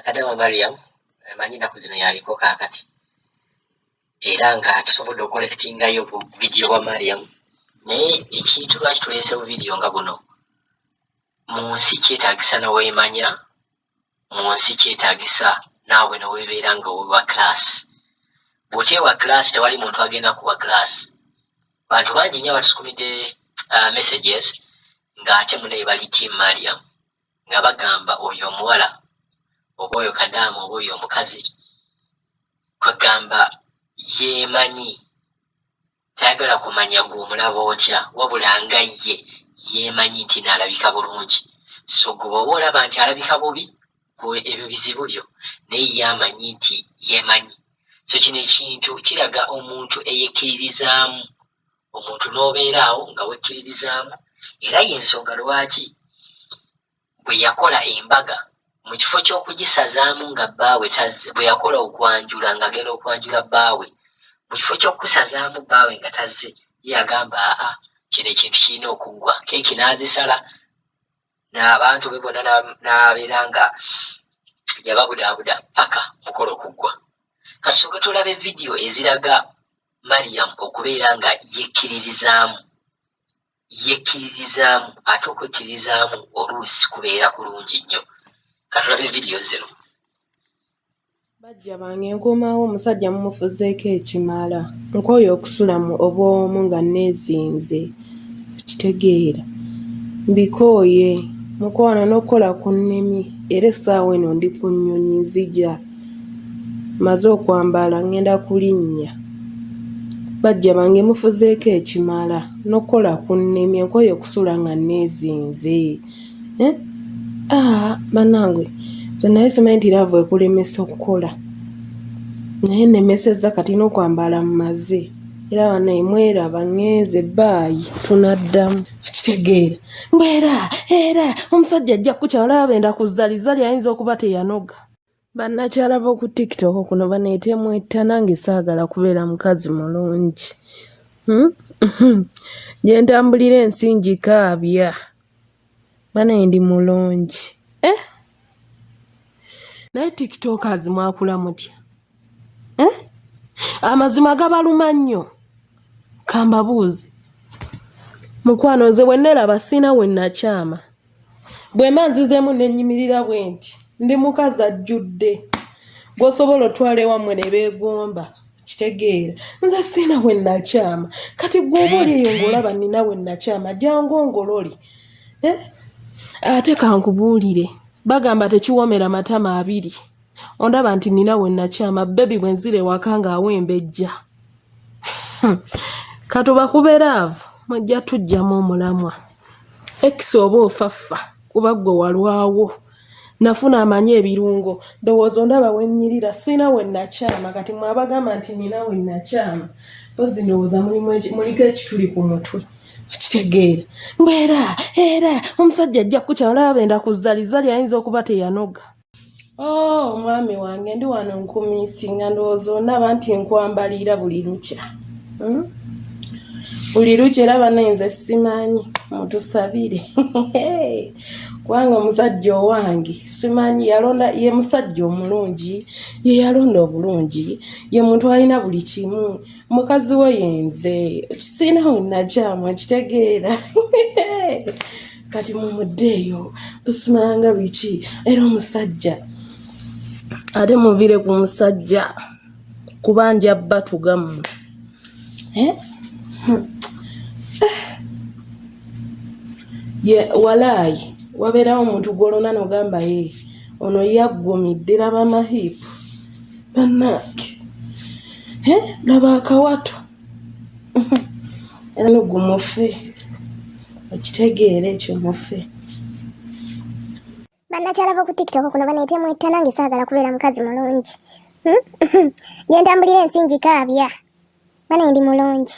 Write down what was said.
Kadaama Mariam manyi ennaku zino yaliko kaakati era nga tusobodde okukolekitingayo vidiyo wa Mariam naye ekintu lwaki tuleesewo vidiyo nga buno mu nsi kyetaagisa neweemanya mu nsi kyetaagisa naawe neweebeera nga owewa claasi bw'oteewa claasi tewali muntu agenda kuwa claasi bantu bangi nnyo batusukumidde messages ng'ate munaye bali team Mariam nga bagamba oyo omuwala oba oyo Kadaama oba oyo omukazi kwegamba yeemanyi tayagala kumanya gw'omulaba otya wabula nga ye yeemanyi nti n'alabika bulungi so gwe bw'oba olaba nti alabika bubi ebyo bizibu byo naye ye amanyi nti yeemanyi so kino ekintu kiraga omuntu eyekkiririzaamu omuntu n'obeera awo nga wekkiririzaamu era y'ensonga lwaki bwe yakola embaga mu kifo ky'okugisazaamu nga bbaawe tazze bwe yakola okwanjula ng'agenda okwanjula bbaawe mu kifo ky'okusazaamu bbaawe nga tazze ye yagamba aa kino ekintu kirina okuggwa keeki n'azisala n'abantu be bonna n'abeera nga yababudaabuda paka mukolo okuggwa katusooke tulabe vidiyo eziraga Mariam okubeera nga yekkiririzaamu ate okwekkiririzaamu oluusi kubeera kulungi nnyo katulabe vidiyo zino bajja bange nkomawo omusajja mumufuzeeko ekimala nkooye okusula mu obwomu nga neezinze kitegeera mbikooye mukoona n'okukola ku nnimi era essaawa eno ndi ku nnyonyi nzija maze okwambala ngenda kulinnya bajja bange mufuzeeko ekimala n'okukola ku nnimi nkooye okusula nga neezinze bannange nze naye simanyi nti laavu ekulemesa okukola naye nemesezza kati n'okwambala mmaze era banaye mweraba ŋŋenze baayi tunaddamu okitegeera mbwera era omusajja ajja kukyala abenda kuzzalizali ayinza okuba teyanoga bannakyala b'oku TikTok kuno baneetemwetta nange saagala kubeera mukazi mulungi gye ntambulira ensingi kaabya banaye ndi mulungi naye tiktokers mwakula mutya amazima gabaluma nnyo kambabuuzi mukwano nze bwe nneraba sina we nakyama bwe mba nzizeemu nenyimirira bwe nti ndi mukazi ajjudde gw'osobola otwala ewammwe ne beegomba kitegeera nze sina we nakyama kati gw'oba oli eyo ng'olaba nina we nakyama jangu ongololi ate kankubuulire bagamba tekiwomera matama abiri ondaba nti nina we nakyama bebi bwe nzire waka ng'awembejja katuba kuberaavu mujja tujjamu omulamwa ekisi oba ofaffa kuba ggwe walwawo nafuna amanyi ebirungo ndowooza ondaba wennyirira sina we nakyama kati mwabagamba nti nina we nakyama pozi ndowooza muliko ekituli ku mutwe okitegeera mbwera era omusajja ajja kukyala abenda kuzzalizali ayinza okuba teyanoga mwami wange ndi wano nkumiisinga ndowooza ondaba nti nkwambalira buli lukya buli lukya era banaye nze simanyi mutusabire kubanga omusajja owange simanyi yalonda ye musajja omulungi ye yalonda obulungi ye muntu alina buli kimu mukazi we yenze kisina we nakyama ekitegeera kati mumuddeeyo busimanga biki era omusajja ate muvire ku musajja kubanja batugamu walaayi wabeerawo omuntu gw'olona n'ogamba ye ono yaggumidde laba mahiipu bannange laba akawato era nogumufe okitegeera ekyo mufe bannakyala b'oku TikTok kuno baneetemwetta nange saagala kubeera mukazi mulungi gye ntambulira ensingi kaabya banaye ndi mulungi